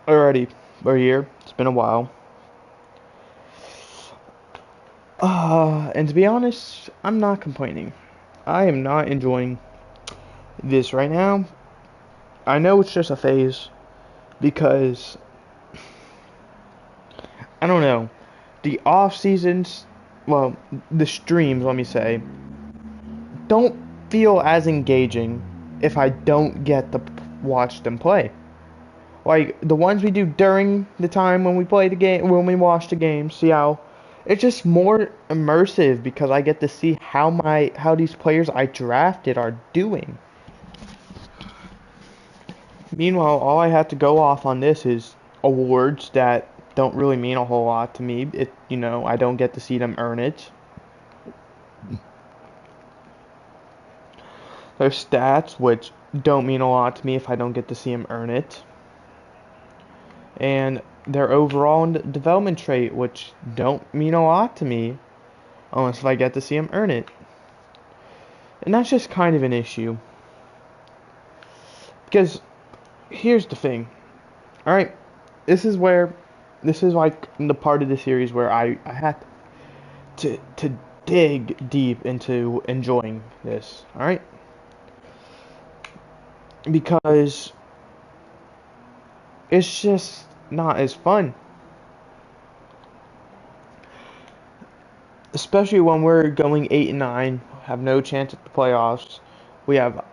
already a year. It's been a while. And to be honest, I'm not complaining. I am not enjoying this right now. I know it's just a phase because I don't know. The off seasons, well, the streams, let me say, don't feel as engaging if I don't get to watch them play. Like the ones we do during the time when we play the game, when we watch the game, see how it's just more immersive because I get to see how these players I drafted are doing. Meanwhile, all I have to go off on this is awards that don't really mean a whole lot to me. I don't get to see them earn it. There's stats which don't mean a lot to me if I don't get to see them earn it. And their overall development trait, which don't mean a lot to me unless if I get to see them earn it. And that's just kind of an issue. Because here's the thing. Alright, this is like the part of the series where I had to dig deep into enjoying this. Alright? Because it's just not as fun. Especially when we're going 8-9, have no chance at the playoffs. We have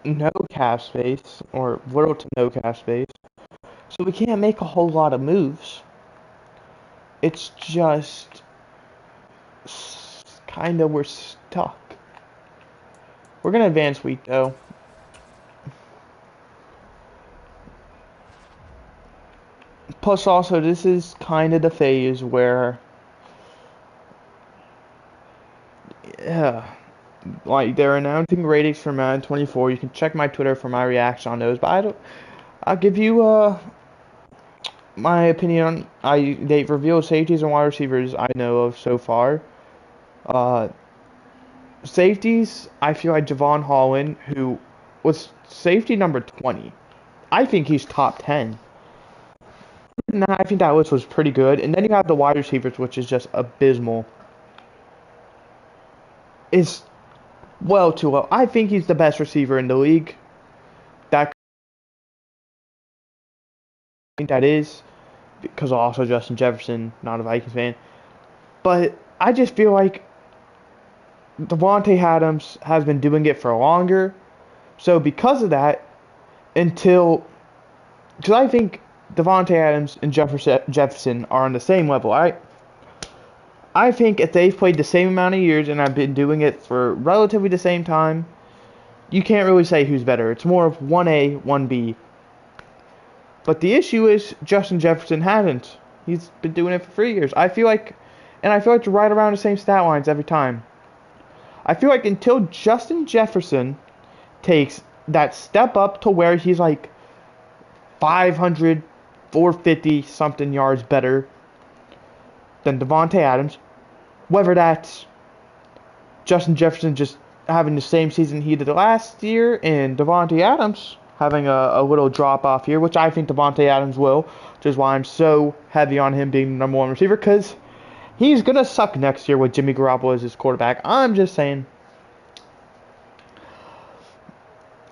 no cap space, or little to no cap space. So we can't make a whole lot of moves. It's just kind of we're stuck. We're going to advance week, though. Plus, also, this is kind of the phase where, yeah, like they're announcing ratings for Madden 24. You can check my Twitter for my reaction on those. But I'll give you my opinion on. They've revealed safeties and wide receivers I know of so far. Uh, Safeties, I feel like Javon Holland, who was safety number 20. I think he's top 10. And I think that list was pretty good. And then you have the wide receivers, which is just abysmal. Is well too low. I think he's the best receiver in the league. That I think that is because also Justin Jefferson, not a Vikings fan. But I just feel like Davante Adams has been doing it for longer. So because of that, because I think Davante Adams and Jefferson are on the same level. I think if they've played the same amount of years and have been doing it for relatively the same time, you can't really say who's better. It's more of 1A, 1B. But the issue is Justin Jefferson hasn't. He's been doing it for 3 years. I feel like it's right around the same stat lines every time. I feel like until Justin Jefferson takes that step up to where he's like 500, 450 something yards better than Davante Adams, whether that's Justin Jefferson just having the same season he did last year and Davante Adams having a little drop off here, which I think Davante Adams will, which is why I'm so heavy on him being the number one receiver, because he's going to suck next year with Jimmy Garoppolo as his quarterback. I'm just saying.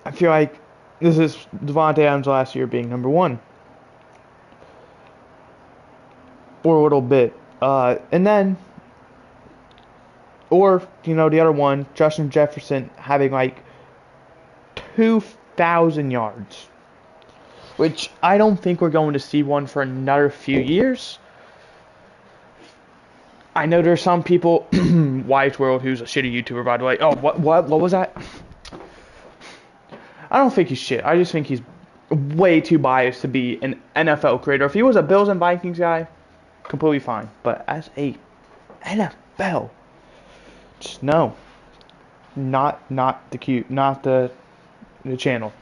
I feel like this is Davante Adams last year being number one. For a little bit. And then, or, the other one, Justin Jefferson having like 2,000 yards. Which I don't think we're going to see one for another few years. I know there's some people, Wyatt World, who's a shitty YouTuber, by the way. Oh, what was that? I don't think he's shit. I just think he's way too biased to be an NFL creator. If he was a Bills and Vikings guy, completely fine. But as a NFL, just no. Not the channel.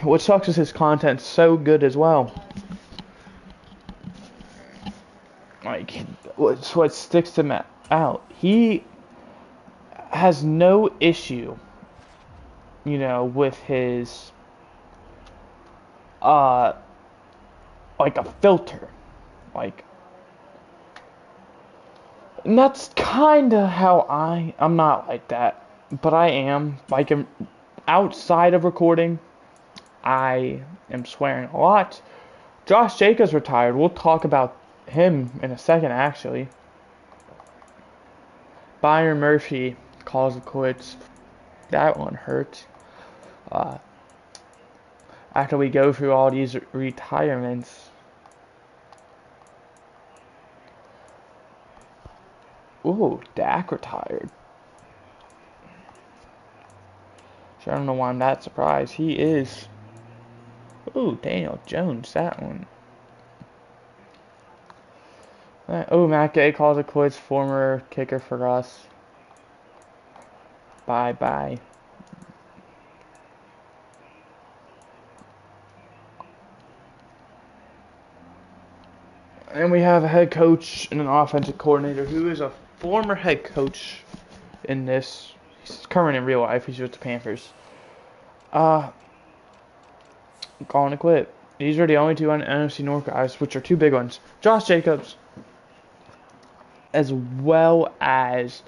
What sucks is his content's so good as well. Like, what sticks him out. He has no issue, with his uh, like a filter, like, and that's kind of how I'm not like that, but I am, like, outside of recording, I am swearing a lot. Josh Jacobs retired. We'll talk about him in a second, actually. Byron Murphy calls it quits. That one hurts. Uh, after we go through all these retirements. Ooh, Dak retired. So I don't know why I'm that surprised. He is. Ooh, Daniel Jones, that one. Oh, Matt Gay calls it quits. Former kicker for us. Bye-bye. And we have a head coach and an offensive coordinator who is a former head coach in this. He's current in real life. He's with the Panthers. Calling it quit. These are the only two NFC North guys, which are two big ones. Josh Jacobs, as well as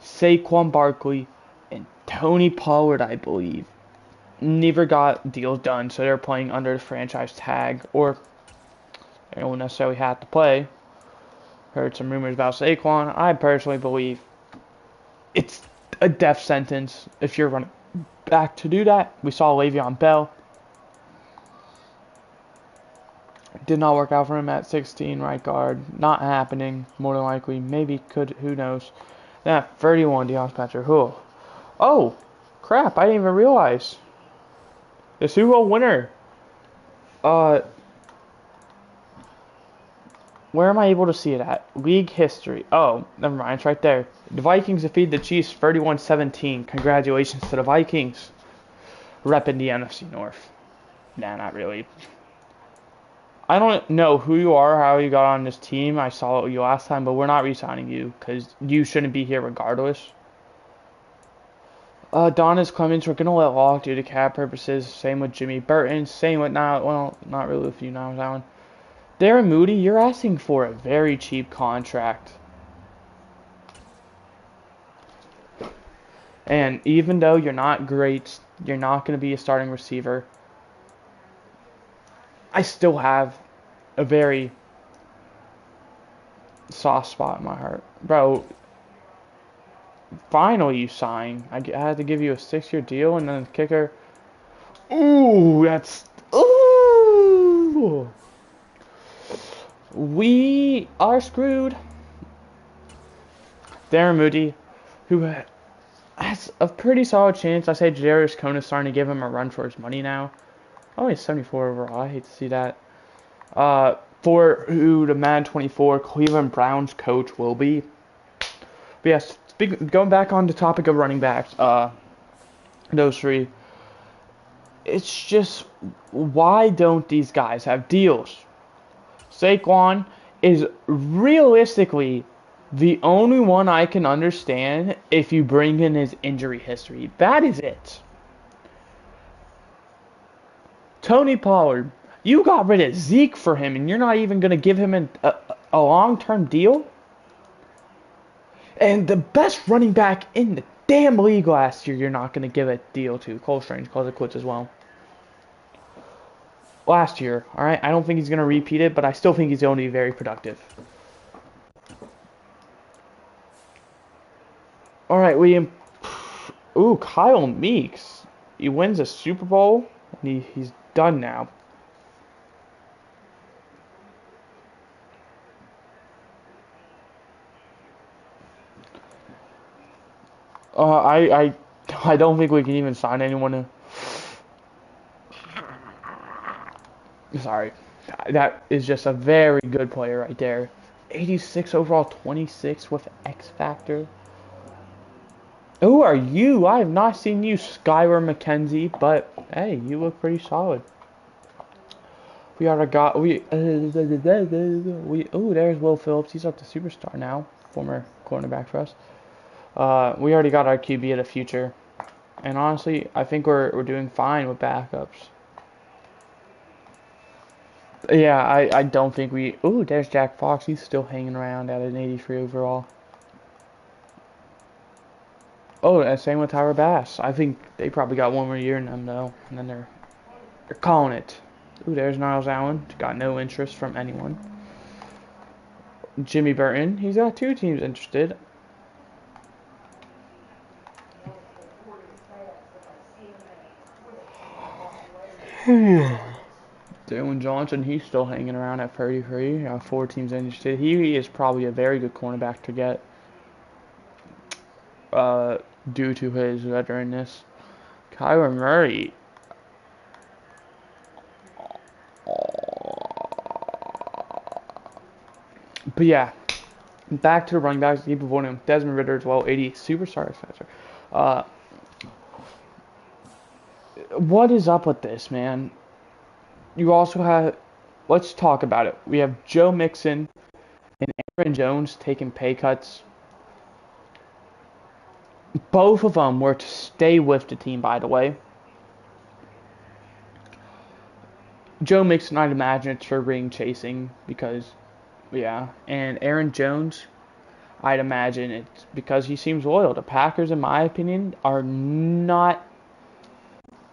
Saquon Barkley and Tony Pollard, I believe. Neither got deals done, so they're playing under the franchise tag, or they don't necessarily have to play. Heard some rumors about Saquon. I personally believe it's a death sentence if you're running back to do that. We saw Le'Veon Bell. Did not work out for him at 16, right guard. Not happening, more than likely. Maybe could, who knows. Then at 31, Deion Spencer. Oh, crap, I didn't even realize. The Super Bowl winner. Where am I able to see it at? League history. Oh, never mind, it's right there. The Vikings defeated the Chiefs 31-17. Congratulations to the Vikings. Repping the NFC North. Nah, not really. I don't know who you are, how you got on this team. I saw you last time, but we're not re-signing you because you shouldn't be here regardless. Donis Clemens, we're going to let walk due to cap purposes. Same with Jimmy Burton. Same with now. Well, not really with you now, Alan. Darren Mooney, you're asking for a very cheap contract. And even though you're not great, you're not going to be a starting receiver. I still have a very soft spot in my heart. Bro, finally you signed. I had to give you a 6-year deal and then the kicker. Ooh, that's... Ooh! We are screwed. Darren Mooney, who has a pretty solid chance. I say Jarius Cohn is starting to give him a run for his money now. Oh, he's 74 overall. I hate to see that. For who the Madden 24 Cleveland Browns coach will be. But yes, going back on the topic of running backs, those three. It's just, why don't these guys have deals? Saquon is realistically the only one I can understand if you bring in his injury history. That is it. Tony Pollard, you got rid of Zeke for him, and you're not even going to give him a long-term deal? And the best running back in the damn league last year, you're not going to give a deal to. Cole Strange calls it quits as well. Last year, alright? I don't think he's going to repeat it, but I still think he's going to be very productive. Alright, ooh, Kyle Meeks. He wins a Super Bowl, and he's done now. I don't think we can even sign anyone. Sorry. That is just a very good player right there. 86 overall, 26 with X Factor. Who are you? I have not seen you, Skylar McKenzie, but hey, you look pretty solid. We are a guy. Oh, there's Will Phillips. He's up to superstar now, former cornerback for us. We already got our QB of the future, and honestly, I think we're doing fine with backups. Yeah, I don't think we. Ooh, there's Jack Fox. He's still hanging around at an 83 overall. Oh, and same with Tyra Bass. I think they probably got one more year in them though, and then they're calling it. Ooh, there's Niles Allen. Got no interest from anyone. Jimmy Burton. He's got two teams interested. Jalen Johnson, he's still hanging around at 33. Four teams interested. He is probably a very good cornerback to get uh, due to his veteranness. Kyler Murray. But yeah, back to the running backs. Keep avoiding him. Desmond Ridder as well, 80. Superstar faster. What is up with this, man? You also have. Let's talk about it. We have Joe Mixon and Aaron Jones taking pay cuts. Both of them were to stay with the team, by the way. Joe Mixon, I'd imagine it's for ring chasing because, yeah. And Aaron Jones, I'd imagine it's because he seems loyal. The Packers, in my opinion, are not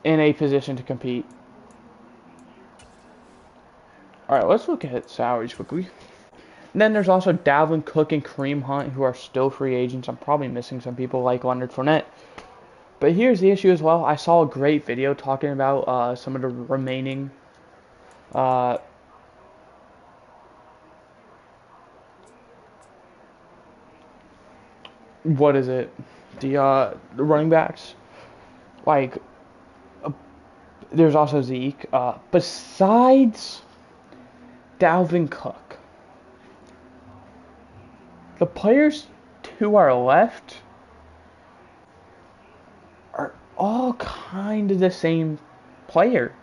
in a position to compete. All right, let's look at salaries quickly. And then there's also Dalvin Cook and Kareem Hunt, who are still free agents. I'm probably missing some people like Leonard Fournette. But here's the issue as well. I saw a great video talking about some of the remaining uh, what is it? The running backs. Like there's also Zeke. Besides Dalvin Cook, the players who are left are all kind of the same player.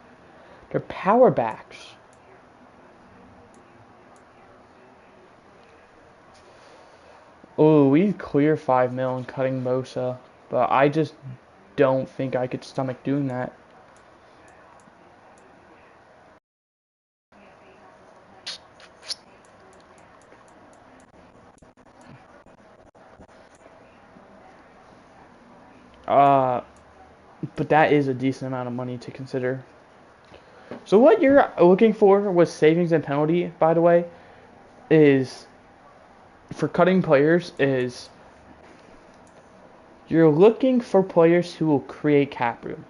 They're power backs. Oh, we clear 5 mil and cutting Bosa, but I just don't think I could stomach doing that. Uh, but that is a decent amount of money to consider. So what you're looking for with savings and penalty, by the way, is for cutting players is you're looking for players who will create cap room.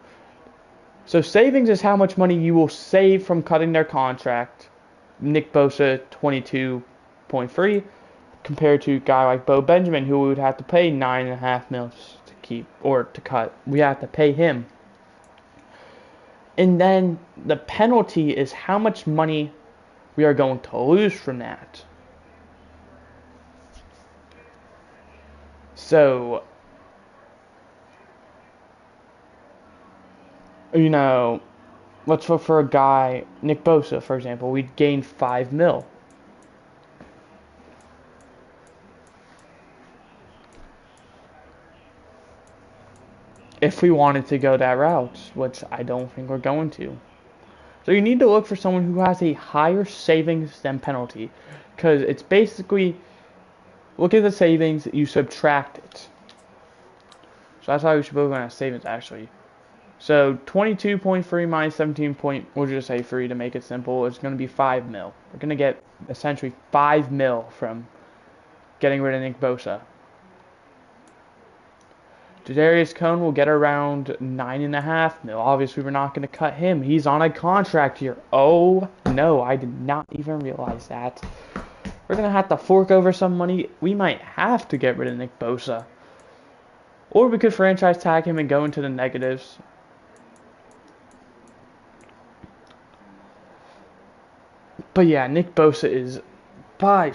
So savings is how much money you will save from cutting their contract. Nick Bosa, 22.3, compared to a guy like Bo Benjamin, who we would have to pay $9.5 million to keep or to cut. We have to pay him. And then the penalty is how much money we are going to lose from that. So, let's look for a guy, Nick Bosa, for example. We'd gain $5 million. If we wanted to go that route, which I don't think we're going to. So you need to look for someone who has a higher savings than penalty. Because it's basically, look at the savings, you subtract it. So that's how we should be looking at savings, actually. So 22.3 minus 17 we'll just say 3 to make it simple. It's going to be 5 mil. We're going to get essentially 5 mil from getting rid of Nick Bosa. Jadarius Cone will get around 9.5 mil. Obviously, we're not going to cut him. He's on a contract here. Oh, no, I did not even realize that. We're going to have to fork over some money. We might have to get rid of Nick Bosa. Or we could franchise tag him and go into the negatives. But yeah, Nick Bosa is by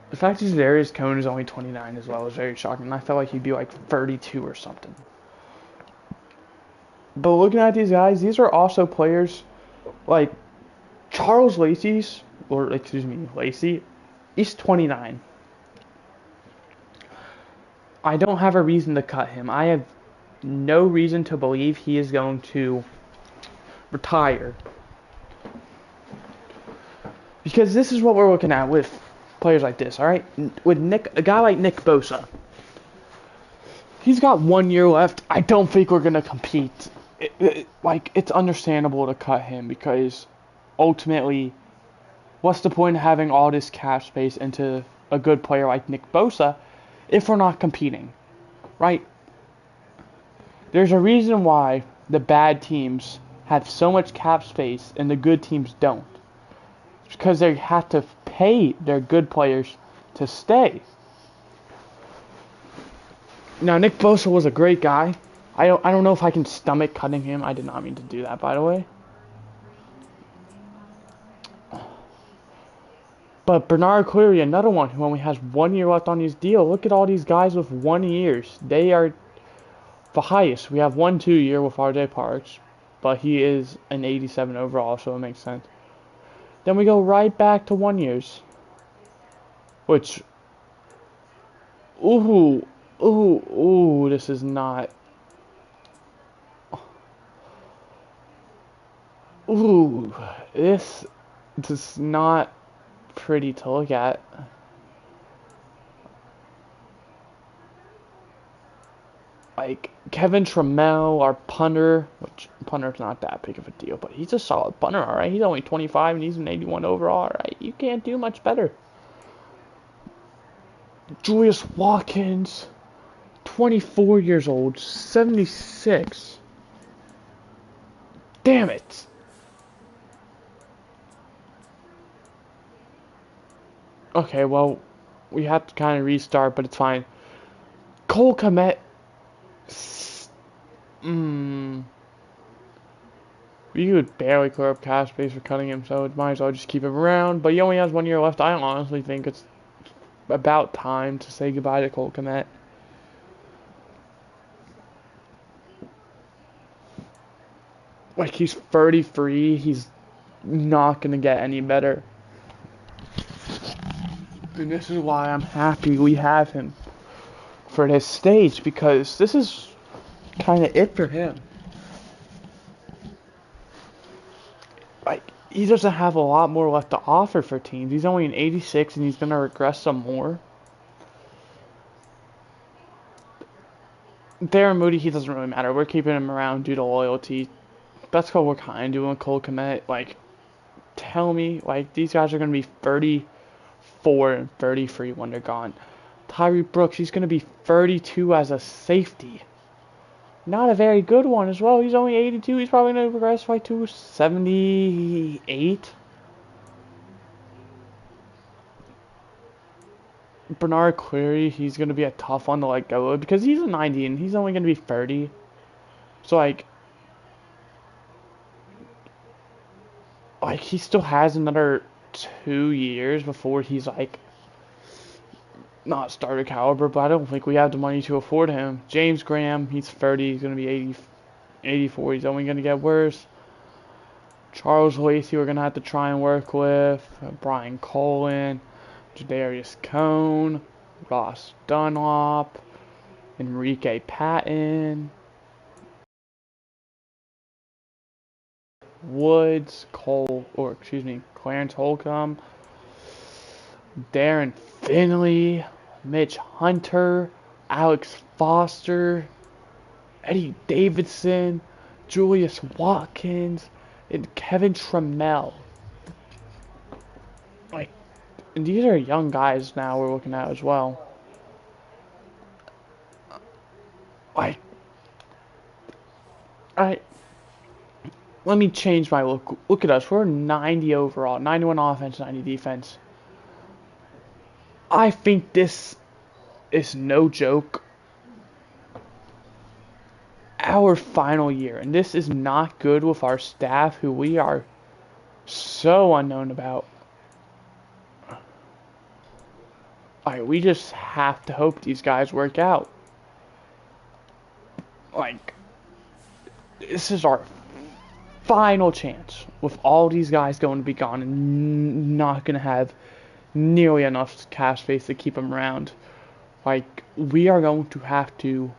the fact that Darius Cone is only 29 as well is very shocking. I felt like he'd be like 32 or something. But looking at these guys, these are also players like Charles Lacey's, Lacey, he's 29. I don't have a reason to cut him. I have no reason to believe he is going to retire. Because this is what we're looking at with players like this, all right? With a guy like Nick Bosa, he's got 1 year left. I don't think we're gonna compete. It's understandable to cut him because ultimately, what's the point of having all this cap space into a good player like Nick Bosa if we're not competing, right? There's a reason why the bad teams have so much cap space and the good teams don't. It's because they have to pay their good players to stay. Now, Nick Bosa was a great guy. I don't know if I can stomach cutting him. I did not mean to do that, by the way. But Bernard Cleary, another one who only has 1 year left on his deal. Look at all these guys with 1 year. They are the highest. We have 1 2 year with RJ Parks, but he is an 87 overall, so it makes sense. Then we go right back to 1 years, which, this is not. This is not pretty to look at. Like Kevin Trammell, our punter, which punter's not that big of a deal, but he's a solid punter, all right. He's only 25 and he's an 81 overall, all right. You can't do much better. Julius Watkins, 24 years old, 76. Damn it. Okay, well, we have to kind of restart, but it's fine. Cole Kmet. We could barely clear up cap space for cutting him, so it might as well just keep him around. But he only has 1 year left. I honestly think it's about time to say goodbye to Cole Kmet. Like, he's 33. He's not going to get any better. And this is why I'm happy we have him for this stage, because this is kind of it for him. Like, he doesn't have a lot more left to offer for teams. He's only an 86 and he's going to regress some more. Darren Moody, he doesn't really matter. We're keeping him around due to loyalty. That's what we're kind of doing with Cole Kmet. Like, tell me, like, these guys are going to be 34 and 33 when they're gone. Tyree Brooks, he's going to be 32 as a safety. Not a very good one as well. He's only 82. He's probably going to progress right to 78. Bernard Cleary, he's going to be a tough one to let go of because he's a 90 and he's only going to be 30. So, like he still has another 2 years before he's, like, not starter caliber, but I don't think we have the money to afford him. James Graham, he's 30, he's going to be 84, he's only going to get worse. Charles Lacey, we're going to have to try and work with. Brian Colin, Jadarius Cone, Ross Dunlop, Enrique Patton, Woods, Clarence Holcomb, Darren Finley, Mitch Hunter, Alex Foster, Eddie Davidson, Julius Watkins, and Kevin Trammell. Like, and these are young guys now we're looking at as well. Like, let me change my look. Look at us. We're 90 overall, 91 offense, 90 defense. I think this is no joke. Our final year, and this is not good with our staff, who we are so unknown about. Like, we just have to hope these guys work out. Like, this is our final chance with all these guys going to be gone and not going to have nearly enough cap space to keep them around. Like, we are going to have to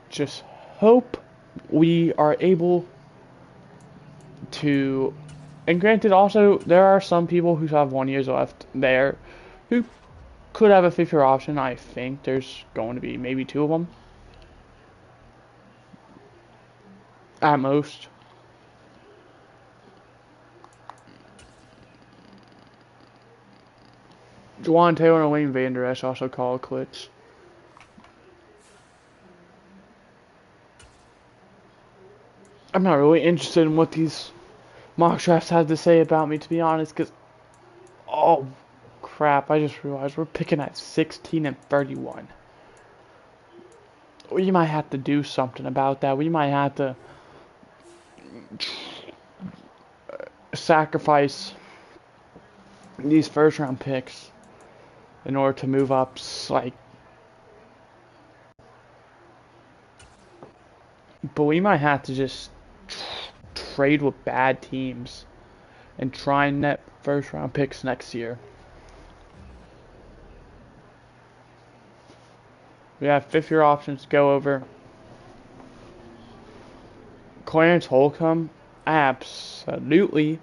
just hope we are able to. And granted, also, there are some people who have 1 year left there who could have a fifth-year option. I think there's going to be maybe 2 of them at most. Juwan Taylor and Wayne Vander Esch also call it quits. I'm not really interested in what these mock drafts have to say about me, to be honest, because, oh, crap, I just realized we're picking at 16 and 31. We might have to do something about that. We might have to sacrifice these first round picks in order to move up, like, but we might have to just trade with bad teams and try and net first round picks next year. We have fifth-year options to go over. Clarence Holcomb, absolutely.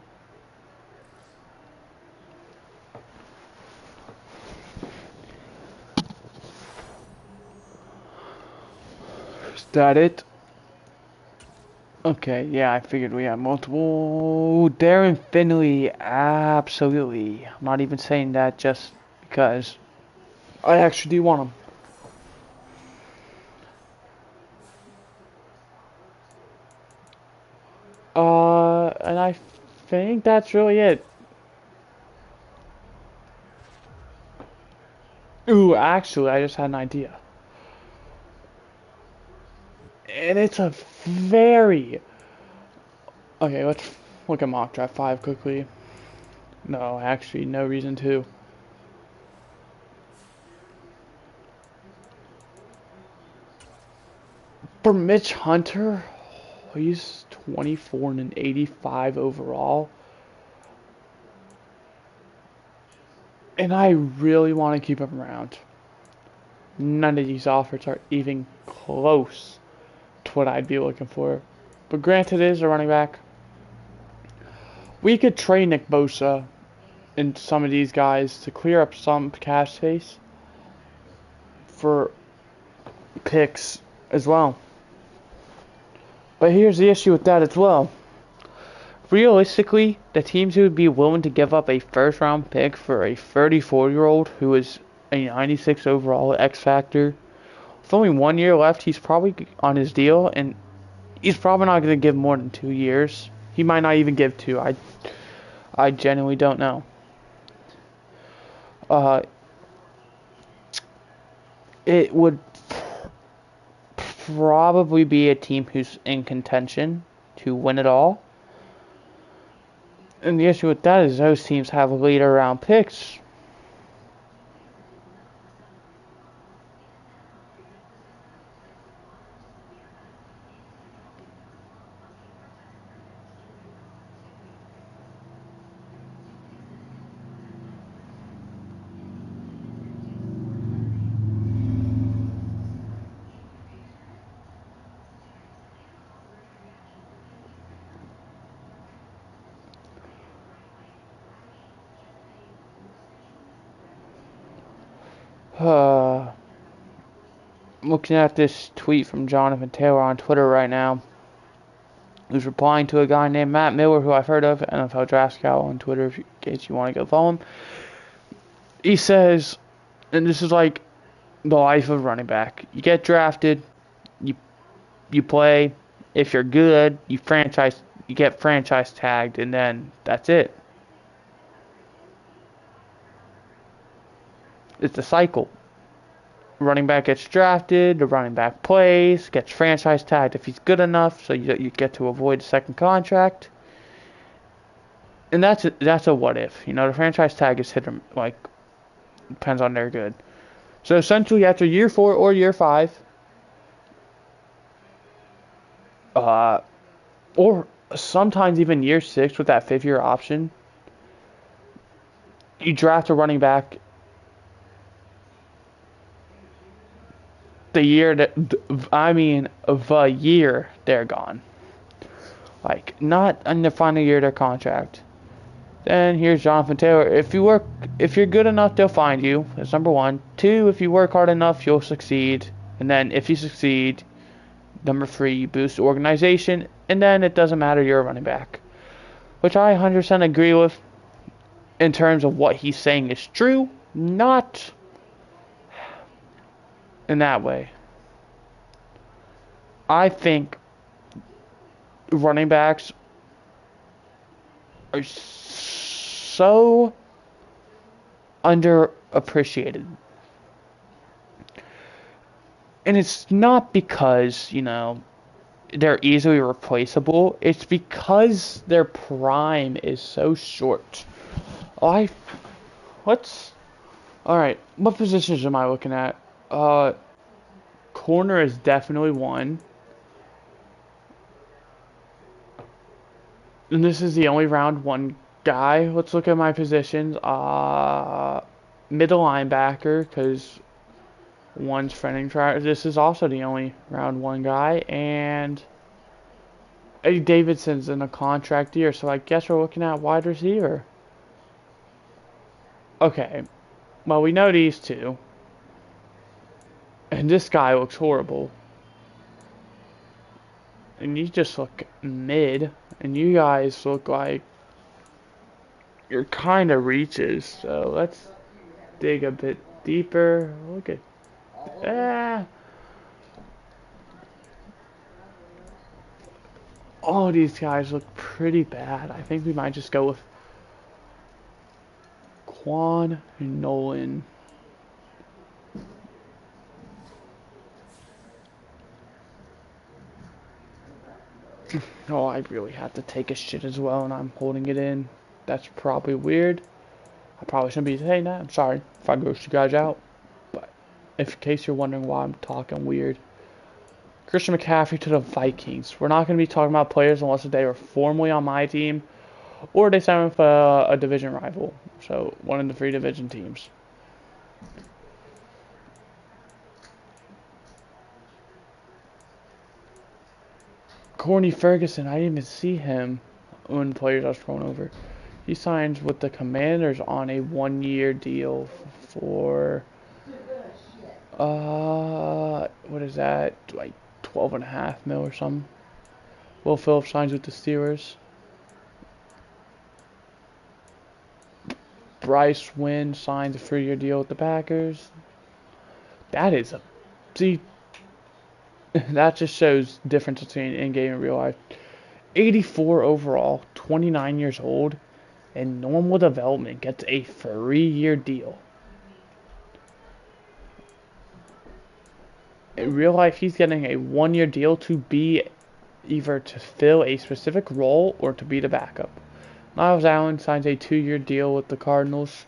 Is that it? Okay, yeah, I figured we had multiple. Darren Finley, absolutely. I'm not even saying that just because I actually do want him. And I think that's really it. Ooh, actually, I just had an idea. And it's a very... Okay, let's look at mock draft 5 quickly. No, actually, no reason to. For Mitch Hunter, he's 24 and 85 overall. And I really want to keep him around. None of these offers are even close to what I'd be looking for. But granted, it is a running back. We could trade Nick Bosa and some of these guys to clear up some cash space for picks as well. But here's the issue with that as well. Realistically, the teams who would be willing to give up a first round pick for a 34-year-old who is a 96 overall X Factor, with only 1 year left, he's probably on his deal, and he's probably not going to give more than 2 years. He might not even give 2. I genuinely don't know. It would probably be a team who's in contention to win it all. And the issue with that is those teams have later round picks. Looking at this tweet from Jonathan Taylor on Twitter right now, who's replying to a guy named Matt Miller, who I've heard of, NFL Draft Scout on Twitter, in case you want to go follow him. He says, and this is like the life of running back. You get drafted, you play. If you're good, you get franchise tagged, and then that's it. It's a cycle. Running back gets drafted, the running back plays, gets franchise tagged if he's good enough, so you get to avoid a second contract. And that's a what if. The franchise tag is hit or, like, depends on their good. So essentially after year 4 or year 5, or sometimes even year 6 with that 5th-year option, you draft a running back the year that I mean the year they're gone. Like not in the final year of their contract. Then here's Jonathan Taylor. If you're good enough, they'll find you. That's number one. Two, if you work hard enough, you'll succeed. And then if you succeed, number three, you boost the organization. And then it doesn't matter, you're a running back. Which I 100% agree with in terms of what he's saying is true. Not in that way. I think running backs are so underappreciated. And it's not because, they're easily replaceable. It's because their prime is so short. Alright, what positions am I looking at? Corner is definitely one. And this is the only round one guy. Let's look at my positions. Middle linebacker, because one's fronting try. This is also the only round one guy. And Eddie Davidson's in a contract year, so I guess we're looking at wide receiver. Okay. Well, we know these two. And this guy looks horrible. And you just look mid. And you guys look like you're kind of reaches. So let's dig a bit deeper. Look at... all these guys look pretty bad. I think we might just go with Quan Nolan. Oh, I really have to take a shit as well, and I'm holding it in. That's probably weird. I probably shouldn't be saying that. I'm sorry if I grossed you guys out. But in case you're wondering why I'm talking weird. Christian McCaffrey to the Vikings. We're not going to be talking about players unless they are formally on my team or they sign with a division rival. So, one of the 3 division teams. Corny Ferguson, I didn't even see him when players I was thrown over. He signs with the Commanders on a 1-year deal for, what is that, like 12.5 mil or something. Will Phillips signs with the Steelers. Bryce Wynn signs a 3-year deal with the Packers. That is a... See, that just shows difference between in-game and real life. 84 overall, 29 years old, and normal development gets a 3-year deal. In real life, he's getting a 1-year deal to be either to fill a specific role or to be the backup. Miles Allen signs a 2-year deal with the Cardinals.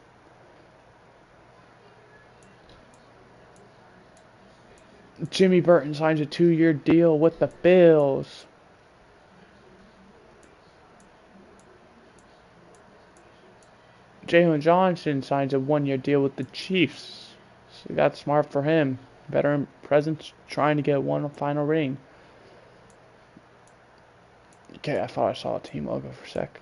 Jimmy Burton signs a 2-year deal with the Bills. Jalen Johnson signs a 1-year deal with the Chiefs. So that's smart for him. Veteran presence trying to get one final ring. Okay, I thought I saw a team logo for a sec.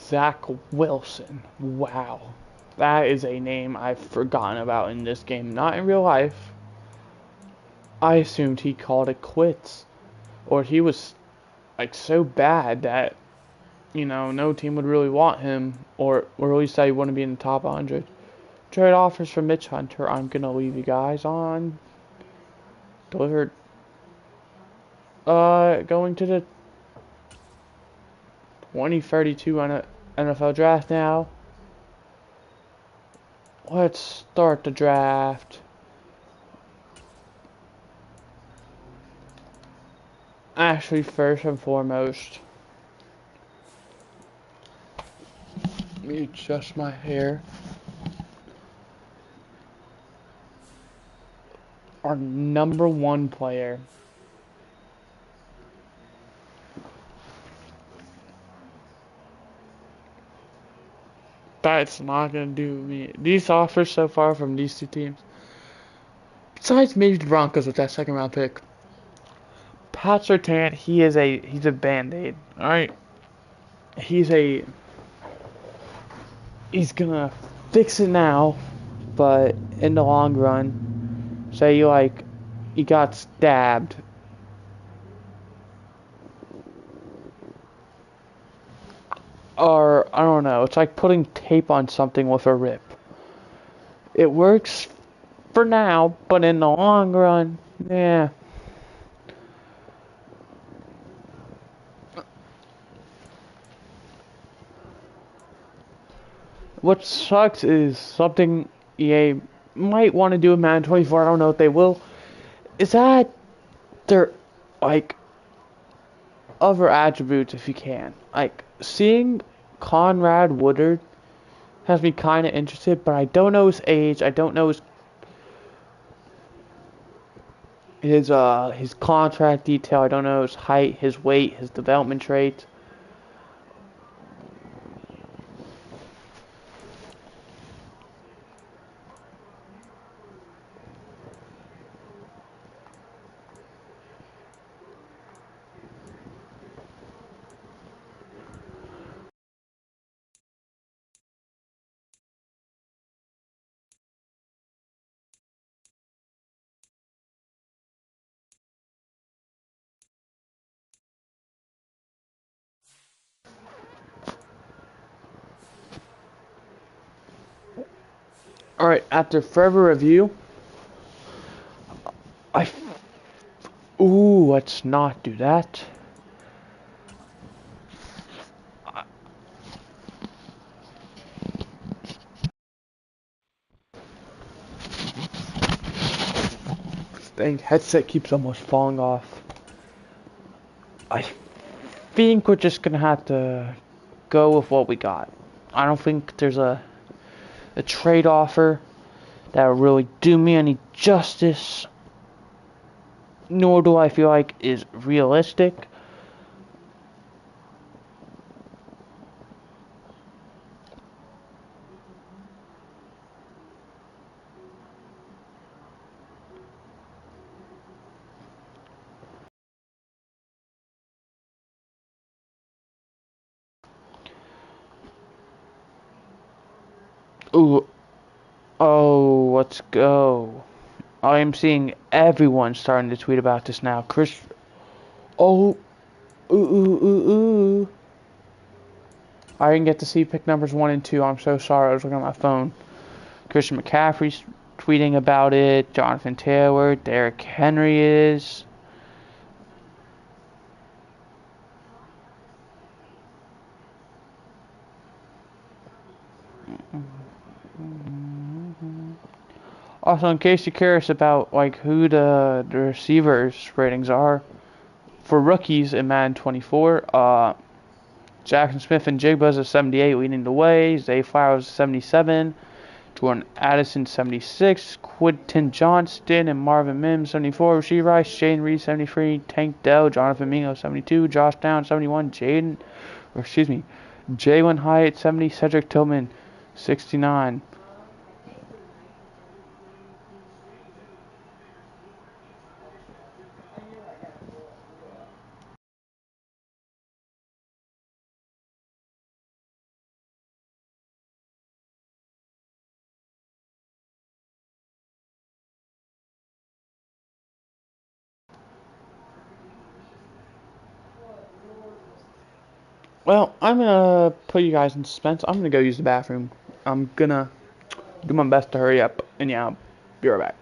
Zach Wilson. Wow. That is a name I've forgotten about in this game. Not in real life. I assumed he called it quits. Or he was like so bad that, no team would really want him. Or at least that he wouldn't be in the top 100. Trade offers for Mitch Hunter. I'm going to leave you guys on. Delivered. Going to the 2032 on a NFL draft now. Let's start the draft. Actually, first and foremost, me adjust my hair. Our number one player. That's not gonna do me. These offers so far from these two teams, besides maybe the Broncos with that second round pick, Pat Surtain, he's a band-aid. Alright. He's gonna fix it now, but in the long run, say you got stabbed. Or I don't know, it's like putting tape on something with a rip. It works for now, but in the long run, yeah. What sucks is something EA might want to do in Madden 24. I don't know if they will. Is that they're like other attributes if you can. Like seeing Conrad Woodard has me kind of interested, but I don't know his age. I don't know his contract detail. I don't know his height, his weight, his development traits. All right, after further review, I let's not do that. Dang, headset keeps almost falling off. I think we're just gonna have to go with what we got. I don't think there's a trade offer that will really do me any justice, nor do I feel like is realistic. Ooh, oh, let's go. I am seeing everyone starting to tweet about this now. Chris, oh, ooh. I didn't get to see pick numbers 1 and 2. I'm so sorry. I was looking at my phone. Christian McCaffrey's tweeting about it. Jonathan Taylor, Derrick Henry is. Also, in case you're curious about like who the receivers ratings are for rookies in Madden 24, Jackson Smith and Jigba's a 78 leading the way. Zay Flowers 77. Jordan Addison 76. Quinton Johnston and Marvin Mims 74. Rasheed Rice, Shane Reed 73. Tank Dell, Jonathan Mingo 72. Josh Down 71. Jalen Hyatt 70. Cedric Tillman 69. Well, I'm gonna put you guys in suspense. I'm gonna go use the bathroom. I'm gonna do my best to hurry up, and yeah, I'll be right back.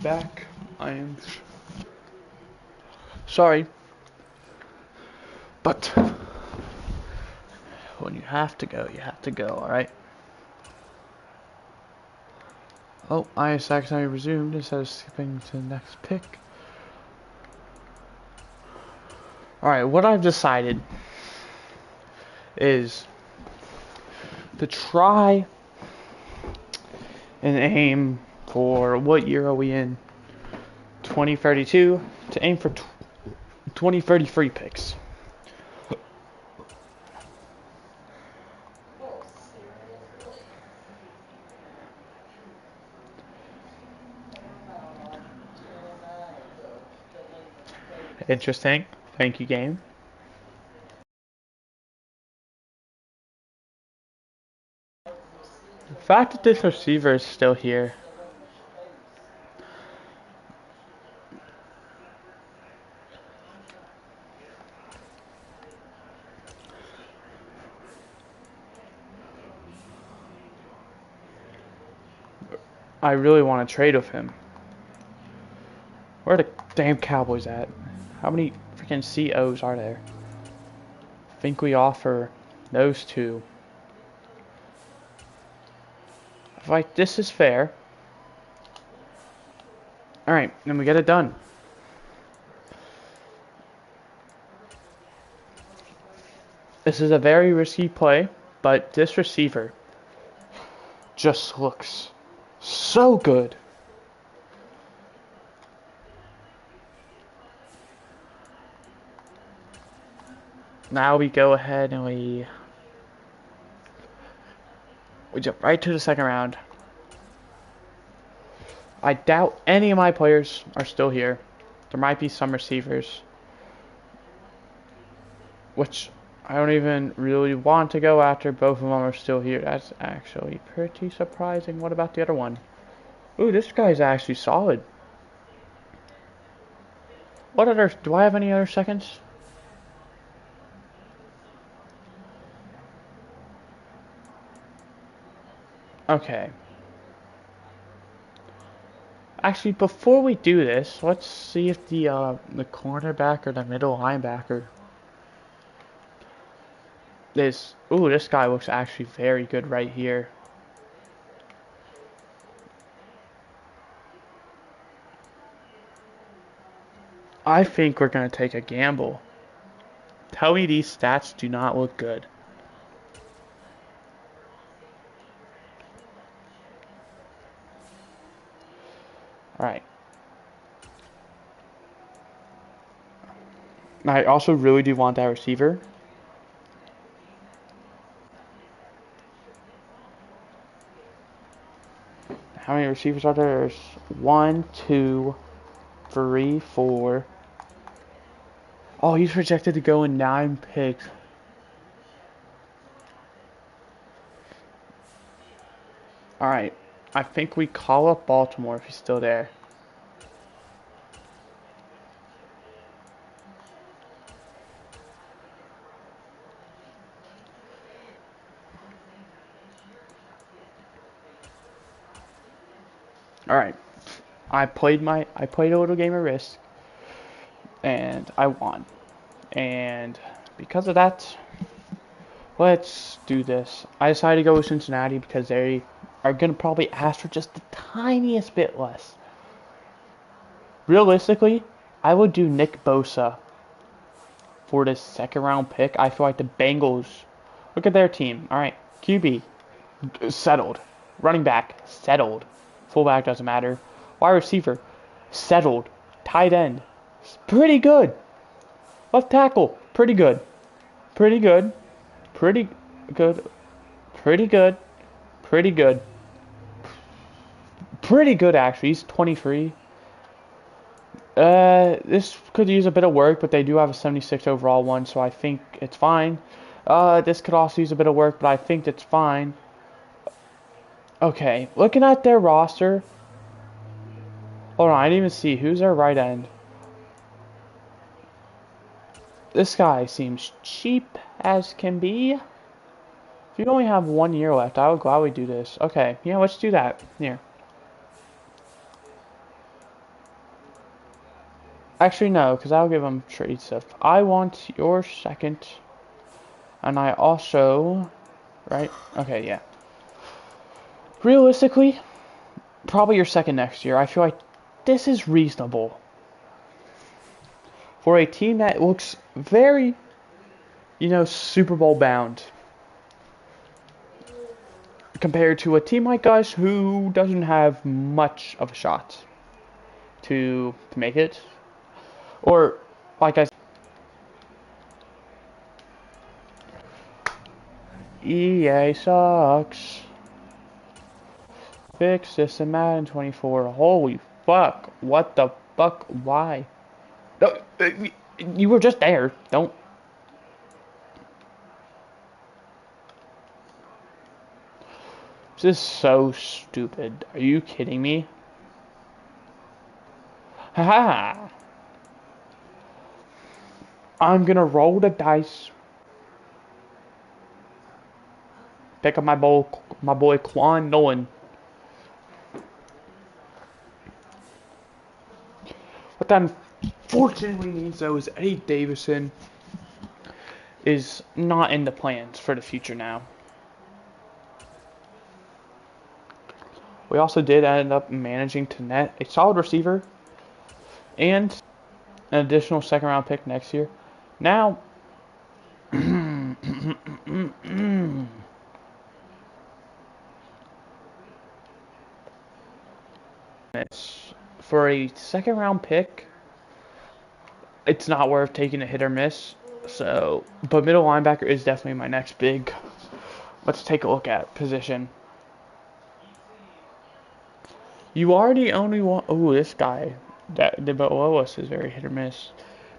back. I am sorry, but when you have to go, you have to go, alright? Oh, I accidentally resumed instead of skipping to the next pick. Alright, what I've decided is to try and aim for, what year are we in? 2032, to aim for 2033 picks. Interesting. Thank you, game. The fact that this receiver is still here. I really want to trade with him. Where are the damn Cowboys at? How many freaking COs are there? I think we offer those two. If like this is fair. Alright, then we get it done. This is a very risky play, but this receiver just looks so good. Now we go ahead and we jump right to the second round. I doubt any of my players are still here. There might be some receivers, which I don't even really want to go after. Both of them are still here. That's actually pretty surprising. What about the other one? Ooh, this guy's actually solid. What other, do I have any other seconds? Okay. Actually, before we do this, let's see if the cornerback or the middle linebacker is. Ooh, this guy looks actually very good right here. I think we're gonna take a gamble. Tell me these stats do not look good. Alright. I also really do want that receiver. How many receivers are there? There's 1, 2, 3, 4. Oh, he's projected to go in 9 picks. Alright. I think we call up Baltimore if he's still there. Alright. I played a little game of Risk. And I won. And because of that, let's do this. I decided to go with Cincinnati because they are going to probably ask for just the tiniest bit less. Realistically, I would do Nick Bosa for this second round pick. I feel like the Bengals, look at their team. Alright, QB, settled. Running back, settled. Fullback doesn't matter. Wide receiver, settled. Tight end, pretty good. Left tackle, pretty good. Pretty good. Pretty good. Pretty good. Pretty good. Pretty good, actually. He's 23. This could use a bit of work, but they do have a 76 overall one, so I think it's fine. This could also use a bit of work, but I think it's fine. Okay, looking at their roster. Hold on, I didn't even see. Who's their right end? This guy seems cheap as can be. If you only have 1 year left, I would gladly do this. Okay, yeah, let's do that. Here. Actually, no, because I'll give him trade stuff. I want your second. And I also... Right? Okay, yeah. Realistically, probably your second next year. I feel like this is reasonable. For a team that looks very, Super Bowl bound. Compared to a team like us who doesn't have much of a shot to make it. Or, like I said, EA sucks. Fix this in Madden 24. Holy fuck. What the fuck? Why? No, you were just there. Don't. This is so stupid. Are you kidding me? Haha. I'm gonna roll the dice. Pick up my boy Quan Nolan. What that unfortunately means though is Eddie Davison is not in the plans for the future now. We also did end up managing to net a solid receiver and an additional second round pick next year. Now, for a second round pick, it's not worth taking a hit or miss. So, but middle linebacker is definitely my next big. Let's take a look at position. You already only want. Oh, this guy that below us is very hit or miss.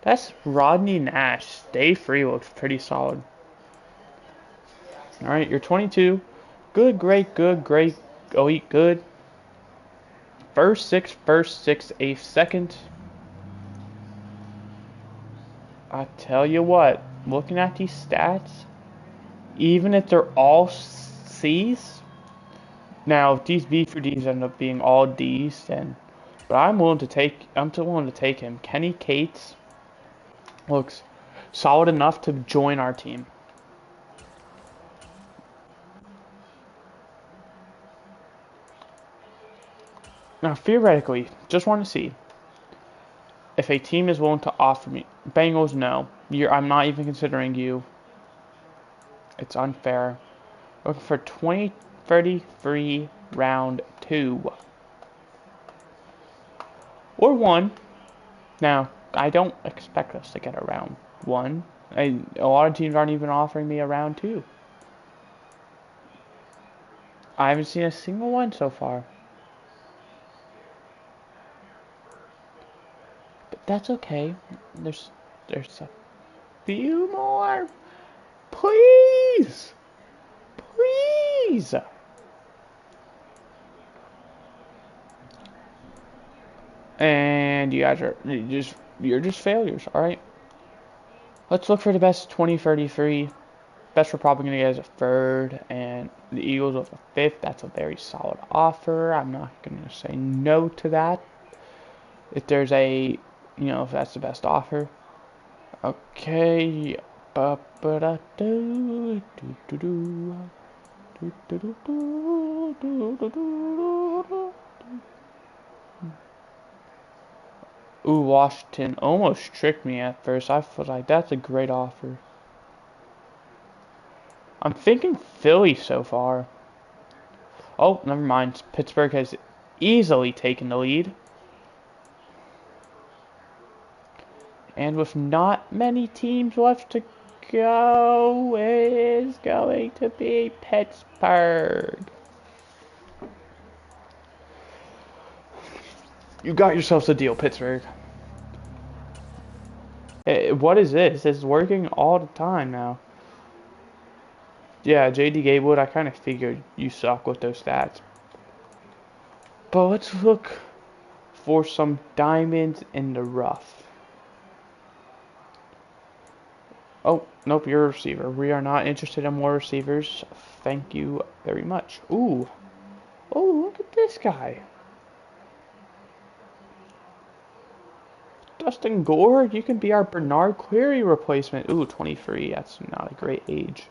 That's Rodney Nash. Stay free looks pretty solid. All right, you're 22. Good, great, good, great, elite, good. First, six, eighth, second. I tell you what, looking at these stats, even if they're all C's, now if these B for D's end up being all D's, then, but I'm still willing to take him. Kenny Cates looks solid enough to join our team. Now, theoretically, just want to see if a team is willing to offer me. Bengals, no. I'm not even considering you. It's unfair. Looking for 2033 round 2. Or 1. Now, I don't expect us to get a round 1. A lot of teams aren't even offering me a round 2. I haven't seen a single one so far. That's okay. There's a few more. Please. Please. And you guys you're just failures, alright? Let's look for the best 2033. Best we're probably gonna get is a third, and the Eagles with a fifth. That's a very solid offer. I'm not gonna say no to that. If there's a if that's the best offer. Okay. Ooh, Washington almost tricked me at first. I was like, that's a great offer. I'm thinking Philly so far. Oh, never mind. Pittsburgh has easily taken the lead. And with not many teams left to go, it is going to be Pittsburgh. You got yourselves a deal, Pittsburgh. Hey, what is this? It's working all the time now. Yeah, J.D. Gatewood, I kind of figured you suck with those stats. But let's look for some diamonds in the rough. Oh, nope, you're a receiver. We are not interested in more receivers. Thank you very much. Ooh. Oh, look at this guy. Dustin Gore, you can be our Bernard Query replacement. Ooh, 23. That's not a great age.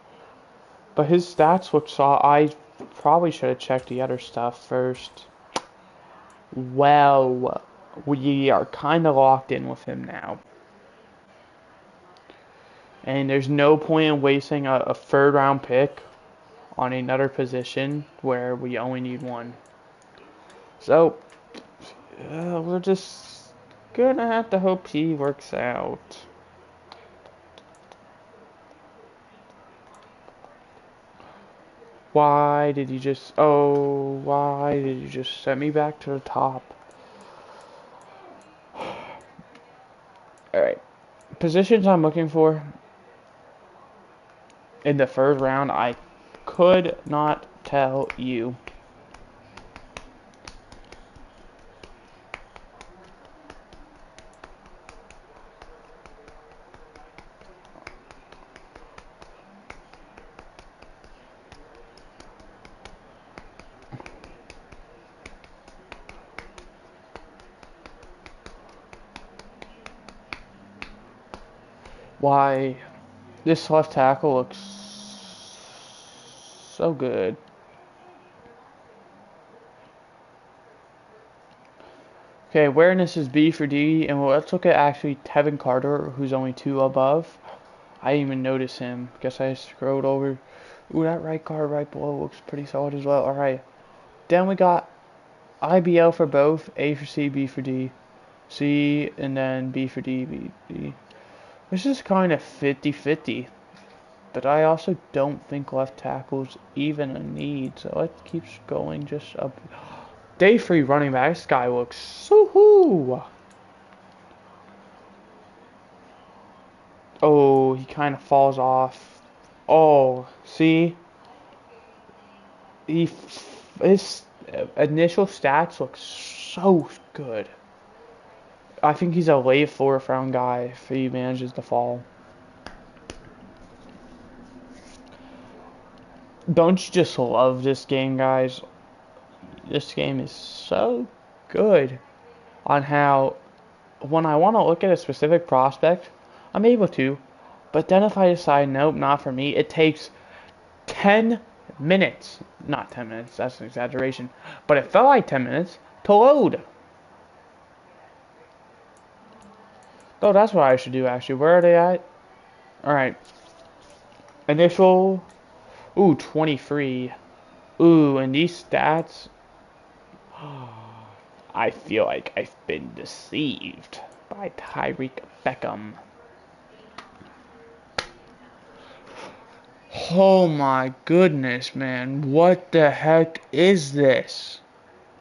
But his stats look I probably should have checked the other stuff first. Well, we are kind of locked in with him now. And there's no point in wasting a third round pick on another position where we only need one. So, we're just gonna have to hope he works out. Why did you just send me back to the top? Alright. Positions I'm looking for in the first round, I could not tell you. Why this left tackle looks so good. Okay, awareness is B for D, and let's look at actually Tevin Carter, who's only 2 above. I didn't even notice him. Guess I scrolled over. Ooh, that right guard right below looks pretty solid as well. Alright. Then we got IBL for both, A for C, B for D. C, and then B for D, B, D. This is kind of 50-50. But I also don't think left tackle's even a need. So it keeps going just up. Day 3 running back. This guy looks so. Oh, he kind of falls off. Oh, see? His initial stats look so good. I think he's a late 4th round guy if he manages to fall. Don't you just love this game, guys? This game is so good on how when I want to look at a specific prospect, I'm able to. But then if I decide, nope, not for me, it takes 10 minutes. Not 10 minutes, that's an exaggeration. But it felt like 10 minutes to load. Oh, that's what I should do, actually. Where are they at? Alright. Initial. Ooh, 23. Ooh, and these stats. I feel like I've been deceived by Tyreek Beckham. Oh my goodness, man. What the heck is this?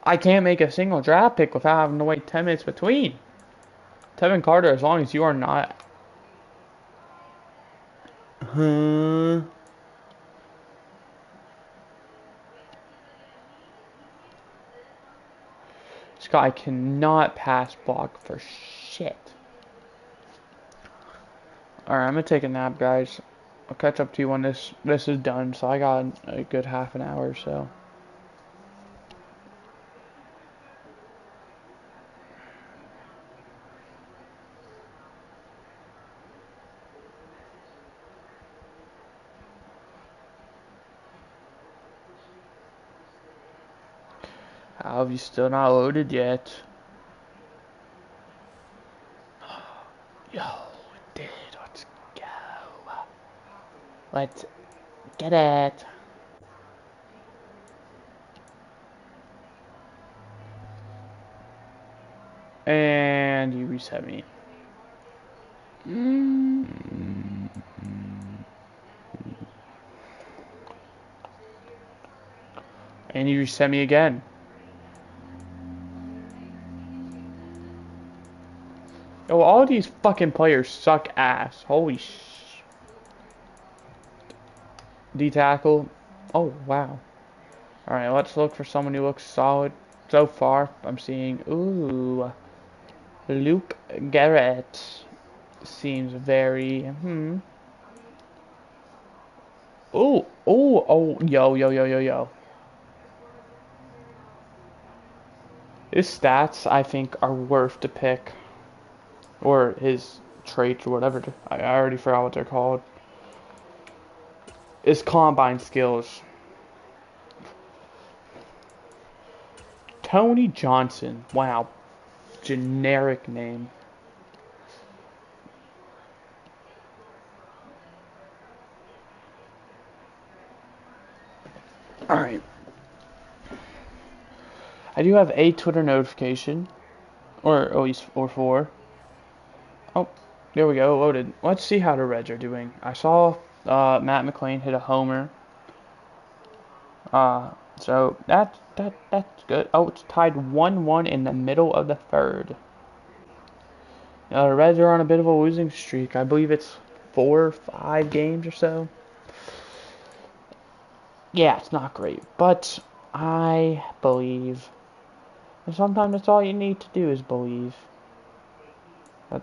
I can't make a single draft pick without having to wait 10 minutes between. Tevin Carter, as long as you are not. This guy cannot pass block for shit. Alright, I'm gonna take a nap, guys. I'll catch up to you when this is done. So I got a good half an hour or so. How have you still not loaded yet? Yo, dude, let's go. Let's get it. And you reset me. And you reset me again. Oh, all these fucking players suck ass. Holy sh... D-tackle. Oh, wow. Alright, let's look for someone who looks solid. So far, I'm seeing... Ooh. Luke Garrett. Seems very... Oh. Yo. His stats, I think, are worth the pick. or his traits or whatever. I already forgot what they're called. His combine skills. Tony Johnson. Wow. Generic name. Alright. I do have a Twitter notification. Or at least or four. Oh, there we go, loaded. Let's see how the Reds are doing. I saw Matt McLain hit a homer. So that's good. Oh, it's tied 1-1 in the middle of the third. The Reds are on a bit of a losing streak. I believe it's 4 or 5 games or so. Yeah, it's not great, but I believe. And sometimes that's all you need to do is believe that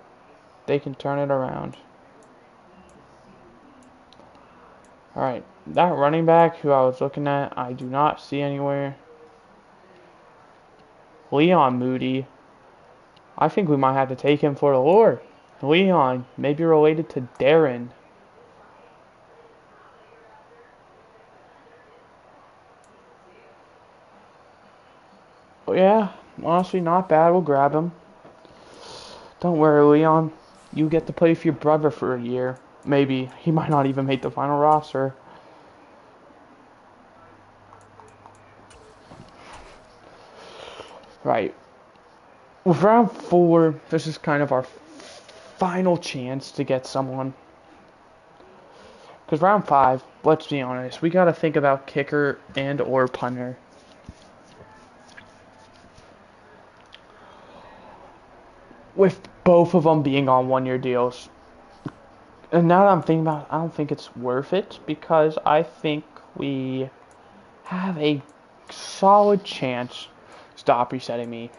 they can turn it around. Alright, that running back who I was looking at, I do not see anywhere. Leon Moody. I think we might have to take him for the lure. Leon, maybe related to Darren. But yeah, honestly, not bad. We'll grab him. Don't worry, Leon. You get to play with your brother for a year. Maybe. He might not even make the final roster. Right. With round 4, this is kind of our final chance to get someone. Because round 5, let's be honest, we got to think about kicker and or punter. With both of them being on one-year deals. And now that I'm thinking about it, I don't think it's worth it. Because I think we have a solid chance. Stop resetting me.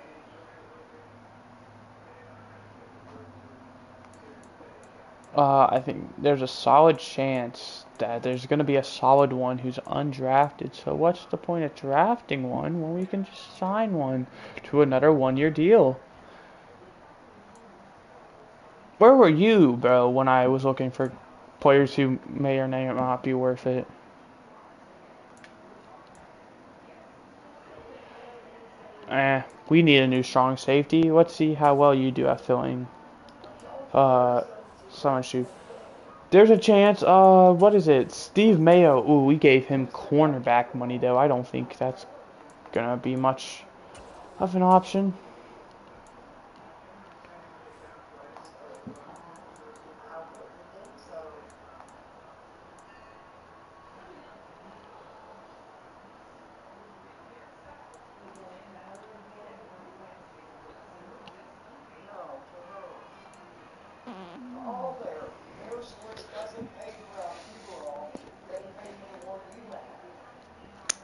I think there's a solid chance that there's going to be a solid one who's undrafted. So what's the point of drafting one when we can just sign one to another one-year deal? Where were you, bro, when I was looking for players who may or may not be worth it? We need a new strong safety. Let's see how well you do at filling. Someone shoot. There's a chance, what is it? Steve Mayo. Ooh, we gave him cornerback money, though. I don't think that's gonna be much of an option.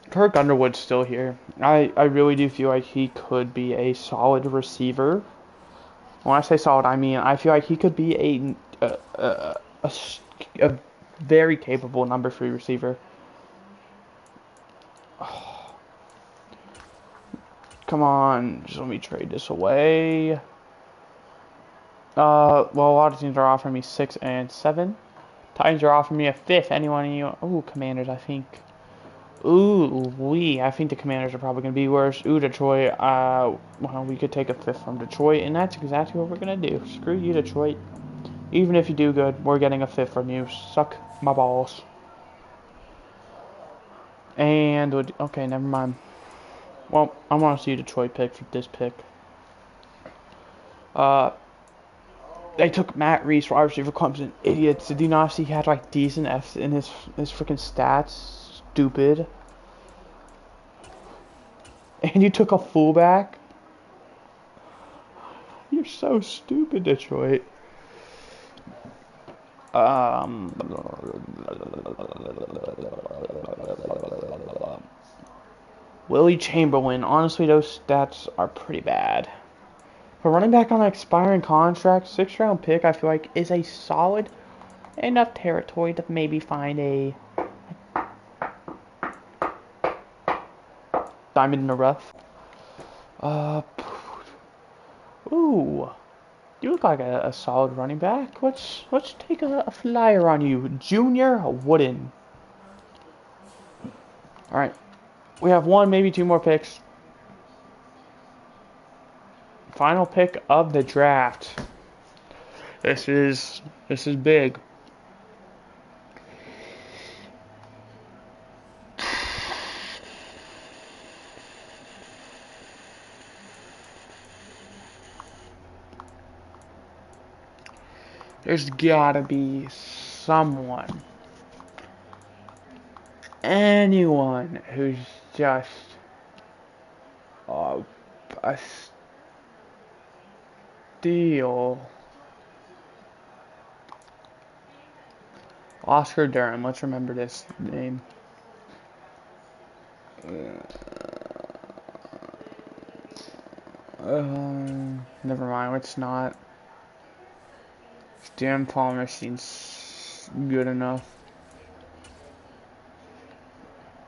Kirk Underwood's still here. I really do feel like he could be a solid receiver. When I say solid, I mean I feel like he could be a very capable number 3 receiver. Oh. Come on, just let me trade this away. Well, a lot of teams are offering me 6 and 7. Titans are offering me a 5th. Anyone you? Ooh, Commanders, I think. Ooh, I think the Commanders are probably going to be worse. Ooh, Detroit. Well, we could take a 5th from Detroit, and that's exactly what we're going to do. Screw you, Detroit. Even if you do good, we're getting a 5th from you. Suck my balls. And, okay, never mind. Well, I want to see a Detroit pick for this pick. They took Matt Reese, wide receiver, Clemson. Idiots. Did you not see he had, like, decent F's in his freaking stats? Stupid. And you took a fullback? You're so stupid, Detroit. Willie Chamberlain. Honestly, those stats are pretty bad. For running back on an expiring contract, 6th round pick, I feel like is a solid enough territory to maybe find a diamond in the rough. Ooh. You look like a solid running back. Let's take a flyer on you, Junior Wooden. All right, we have one, maybe two more picks. Final pick of the draft. This is big. There's gotta be someone, anyone who's just a steal. Oscar Durham, let's remember this name. Never mind, it's not. Dan Palmer seems good enough.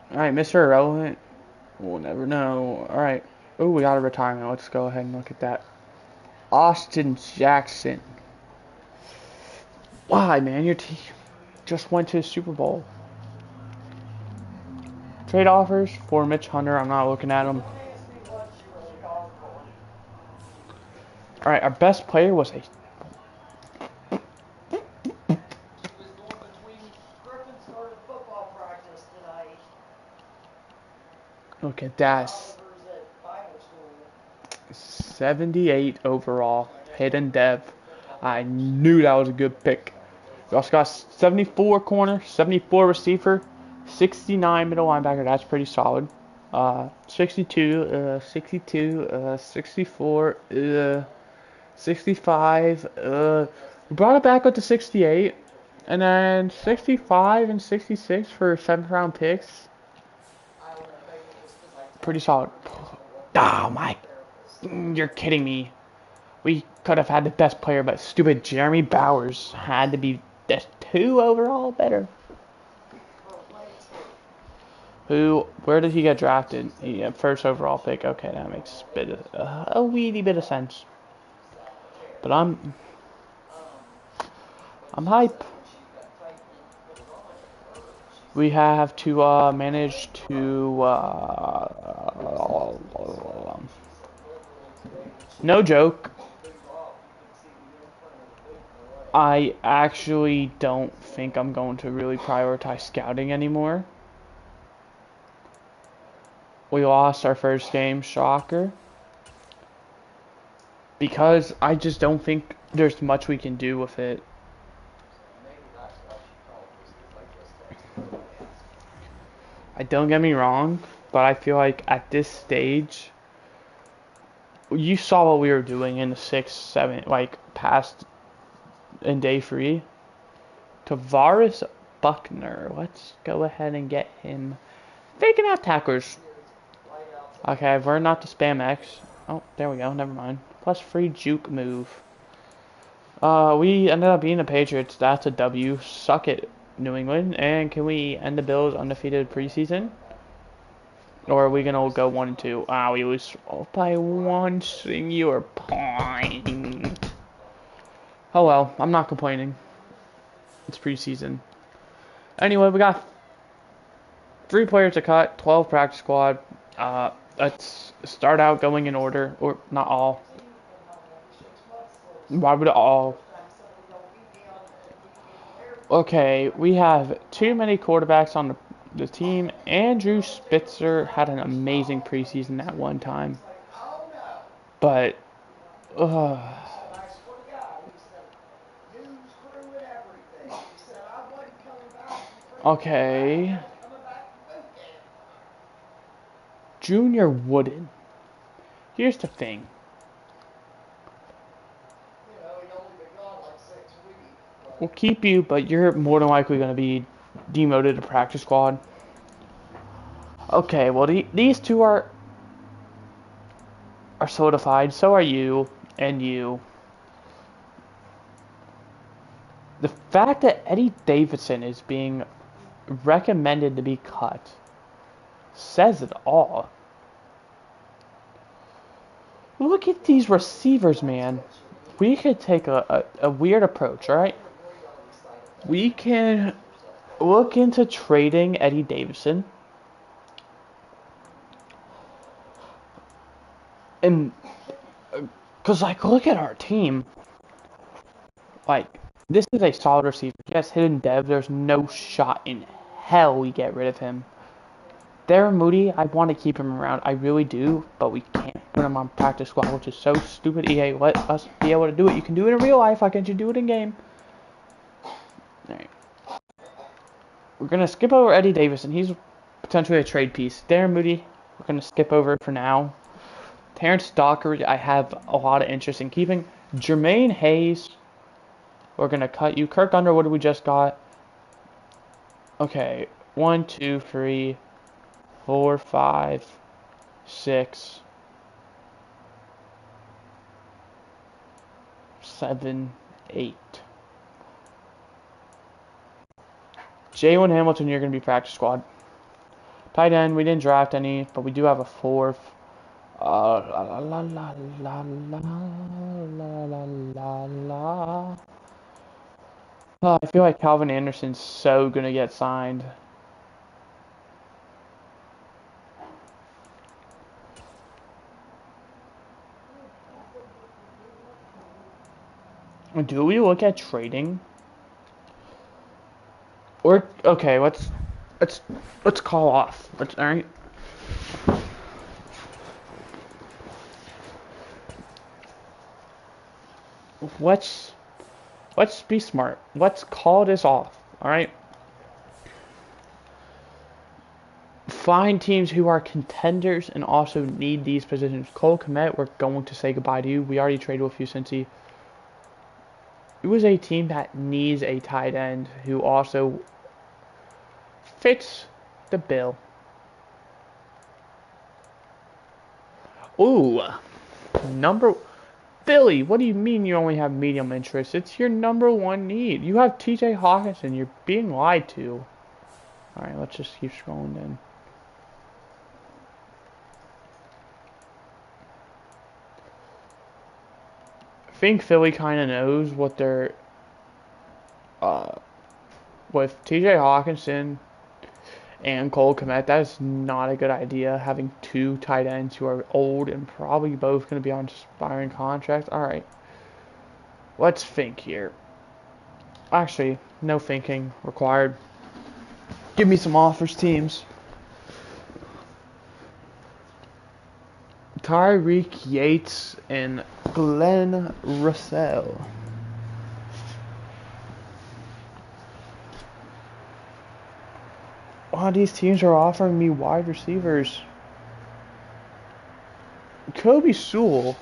Alright, Mr. Irrelevant. We'll never know. Alright. Oh, we got a retirement. Let's go ahead and look at that. Austin Jackson. Why, man? Your team just went to the Super Bowl. Trade offers for Mitch Hunter. I'm not looking at them. Alright, our best player was a... Look at that. 78 overall. Hayden Dev. I knew that was a good pick. We also got 74 corner, 74 receiver, 69 middle linebacker. That's pretty solid. 62, 64, 65. We brought it back up to 68. And then 65 and 66 for 7th round picks. Pretty solid. Oh my. You're kidding me. We could have had the best player, but stupid Jeremy Bowers had to be just 2 overall better. Where did he get drafted? First overall pick. Okay, that makes a weedy bit of sense. But I'm hype. We have to manage to no joke. I actually don't think I'm going to really prioritize scouting anymore. We lost our first game, shocker. Because I just don't think there's much we can do with it. Don't get me wrong, but I feel like at this stage, you saw what we were doing in the 6, 7, like past in day 3. Tavares Buckner. Let's go ahead and get him. Faking out tacklers. Okay, I've learned not to spam X. Oh, there we go. Never mind. Plus free juke move. We ended up being the Patriots. That's a W. Suck it, New England. And can we end the Bills undefeated preseason? Or are we gonna go 1-2? We lose by 1 singular point. Oh well, I'm not complaining. It's preseason. Anyway, we got 3 players to cut, 12 practice squad. Let's start out going in order, or not all. Why would it all? Okay, we have too many quarterbacks on the team. Andrew Spitzer had an amazing preseason at one time. But, okay. Junior Wooden. Here's the thing. We'll keep you, but you're more than likely going to be demoted to practice squad. Okay, well, these two are solidified. So are you and you. The fact that Eddie Davidson is being recommended to be cut says it all. Look at these receivers, man. we could take a weird approach, alright? We can look into trading Eddie Davidson. And, because, like, look at our team. Like, this is a solid receiver. Yes, hidden dev, there's no shot in hell we get rid of him. Darren Moody, I want to keep him around. I really do, but we can't put him on practice squad, which is so stupid. EA, let us be able to do it. You can do it in real life. Why can't you do it in game? Alright. We're going to skip over Eddie Davidson. He's potentially a trade piece. Darren Moody, we're going to skip over for now. Terrence Dockery, I have a lot of interest in keeping. Jermaine Hayes, we're going to cut you. Kirk Underwood, we just got. Okay, 1, 2, 3, 4, 5, 6, 7, 8. Jalen Hamilton, you're going to be practice squad. Tight end, we didn't draft any, but we do have a 4th. I feel like Calvin Anderson's so going to get signed. Do we look at trading? Or okay, let's call off. All right. Let's be smart. Let's call this off. All right. Find teams who are contenders and also need these positions. Cole Kmet, we're going to say goodbye to you. We already traded with you since he. It was a team that needs a tight end who also fits the bill. Ooh, Billy, what do you mean you only have medium interest? It's your number one need. You have TJ Hawkinson. You're being lied to. Alright, let's just keep scrolling then. I think Philly kind of knows what they're... with TJ Hawkinson and Cole Kmet, that is not a good idea, having 2 tight ends who are old and probably both going to be on expiring contracts. Alright. Let's think here. Actually, no thinking required. Give me some offers, teams. Tyreek Yates and Glenn Russell. Wow, these teams are offering me wide receivers. Kobe Sewell.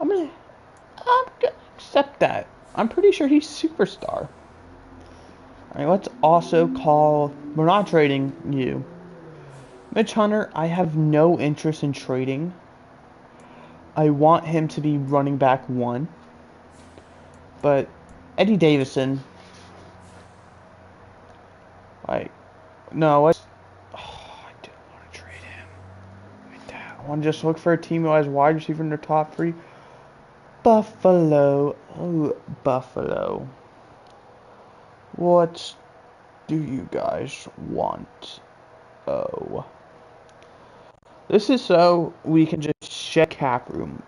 I'm gonna accept that. I'm pretty sure he's superstar. Alright, let's also call... We're not trading you. Mitch Hunter, I have no interest in trading. I want him to be running back 1. But Eddie Davidson... No, I do want to trade him. I want to just look for a team who has wide receiver in their top 3. Buffalo. Oh, Buffalo. What do you guys want? Oh. This is so we can just check cap room.